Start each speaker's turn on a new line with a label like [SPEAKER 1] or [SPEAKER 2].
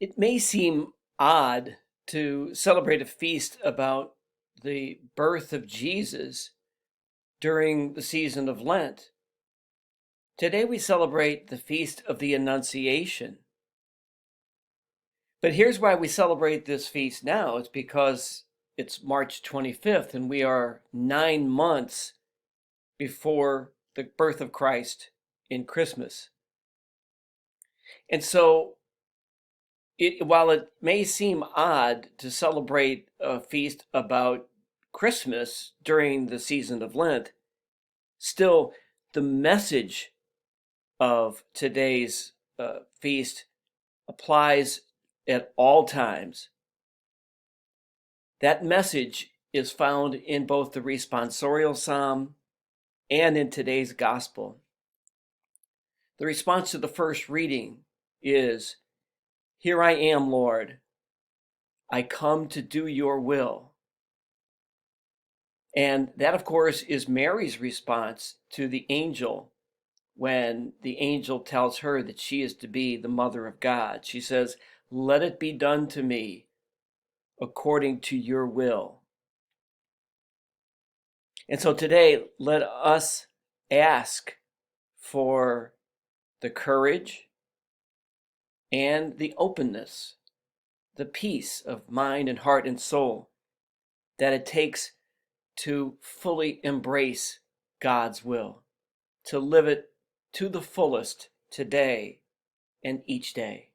[SPEAKER 1] It may seem odd to celebrate a feast about the birth of Jesus during the season of Lent. Today we celebrate the feast of the Annunciation. But here's why we celebrate this feast now. It's because it's March 25th and we are 9 months before the birth of Christ in Christmas. And so while it may seem odd to celebrate a feast about Christmas during the season of Lent, still the message of today's feast applies at all times. That message is found in both the responsorial psalm and in today's gospel. The response to the first reading is, "Here I am, Lord. I come to do your will." And that, of course, is Mary's response to the angel when the angel tells her that she is to be the mother of God. She says, "Let it be done to me according to your will." And so today, let us ask for the courage and the openness, the peace of mind and heart and soul that it takes to fully embrace God's will, to live it to the fullest today and each day.